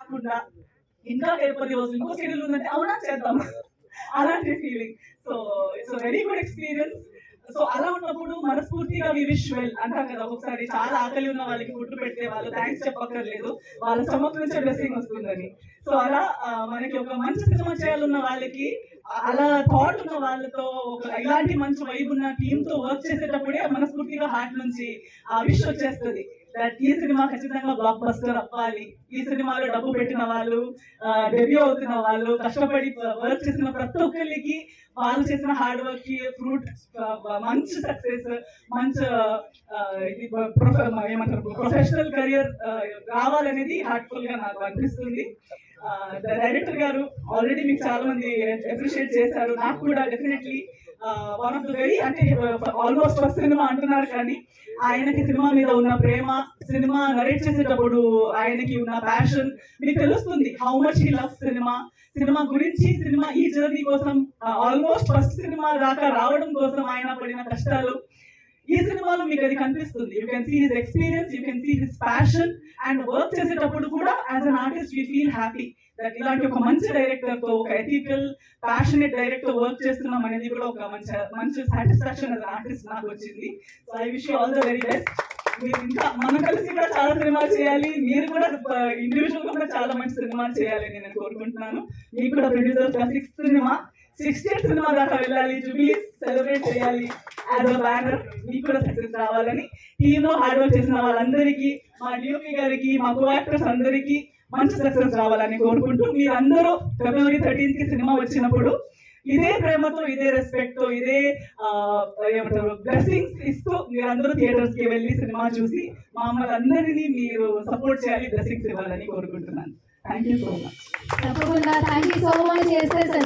కాకుండా ఇంకా 10 రోజులు ఇంకో షెడ్యూల్ ఉందంటే అవునా చేద్దాం అలాంటి feeling. So it's very good experience. So అలా ఉన్నప్పుడు మనస్ఫూర్తిగా వి విష్ వెల్ అంటారు కదా, ఒకసారి చాలా ఆకలి ఉన్న వాళ్ళకి ఫుడ్ పెడితే వాళ్ళు థ్యాంక్స్ చెప్పక్కర్లేదు, వాళ్ళ స్టమక్ నుంచే బ్లెస్సింగ్ వస్తుందని. సో అలా మనకి ఒక మంచి సినిమా చేయాలన్న వాళ్ళకి, అలా థాట్ ఉన్న వాళ్ళతో, ఒక ఇలాంటి మంచి వైబ్ ఉన్న టీమ్ తో వర్క్ చేసేటప్పుడే మనస్ఫూర్తిగా హార్ట్ నుంచి ఆ విష్ వచ్చేస్తుంది దట్ ఈ సినిమా ఖచ్చితంగా బ్లాక్ బస్టర్ అవ్వాలి. ఈ సినిమాలో డబ్బు పెట్టిన వాళ్ళు, డెబ్యూ అవుతున్న వాళ్ళు, కష్టపడి వర్క్ చేసిన ప్రతి ఒక్కరికి వాళ్ళు చేసిన హార్డ్ వర్క్ కి ఫ్రూట్ మంచి సక్సెస్, మంచి ఏమంటారు ప్రొఫెషనల్ కెరియర్ రావాలనేది హార్ట్ఫుల్ గా నాకు అనిపిస్తుంది. డైరెక్టర్ గారు ఆల్రెడీ మీకు చాలా మంది అప్రిషియేట్ చేశారు, నాకు కూడా definitely one of the very, అంటే ఆల్మోస్ట్ ఫస్ట్ సినిమా అంటున్నారు కానీ ఆయనకి సినిమా మీద ఉన్న ప్రేమ, సినిమా నరేట్ చేసేటప్పుడు ఆయనకి ఉన్న ప్యాషన్ మీకు తెలుస్తుంది. How much he love cinema, cinema గురించి, సినిమా ఈ జర్నీ కోసం, ఆల్మోస్ట్ ఫస్ట్ సినిమా దాకా రావడం కోసం ఆయన పడిన కష్టాలు ఈ సినిమాలో మీకు అది కనిపిస్తుంది. You can see his experience, you can see his passion, and work చేసేటప్పుడు కూడా as an artist we feel happy that ఇలాంటి ఒక మంచి డైరెక్టర్ తో, ఒక ఎథికల్ ప్యాషనేట్ డైరెక్టర్ వర్క్ చేస్తున్నాం అనేది కూడా ఒక మంచి సాటిస్ఫాక్షన్ యాజ్ ఆర్టిస్ట్ నాకు వచ్చింది. So I wish you all the very best. మీరు ఇంకా మనం కలిసి కూడా చాలా సినిమాలు చేయాలి, మీరు కూడా ఇండివిజువల్ గా కూడా చాలా మంచి సినిమాలు చేయాలని నేను కోరుకుంటున్నాను. మీకు కూడా ప్రొడ్యూసర్స్ గా 60th సినిమా దాకా వెళ్ళాలి, జూబిలీస్ సెలబ్రేట్ చేయాలి యాజ్ అ బ్యానర్, మీకు కూడా సక్సెస్ రావాలని, టీమ్ లో హార్డ్ వర్క్ చేసిన వాళ్ళందరికీ, మా డిఓపి గారికి, మా కో యాక్టర్స్ అందరికీ మంచి సక్సెస్ రావాలని కోరుకుంటూ, మీరందరూ February 13th కి సినిమా వచ్చినప్పుడు ఇదే ప్రేమతో, ఇదే రెస్పెక్ట్ తో, ఇదే ఏమంటారు బ్లెస్సింగ్స్ ఇస్తూ మీరందరూ థియేటర్స్ కి వెళ్ళి సినిమా చూసి మమ్మల్ని అందరినీ మీరు సపోర్ట్ చేయాలి, బ్లెస్సింగ్స్ ఇవ్వాలని కోరుకుంటున్నాను. Thank you so much. తప్పకుండా థ్యాంక్ యూ సో మచ్.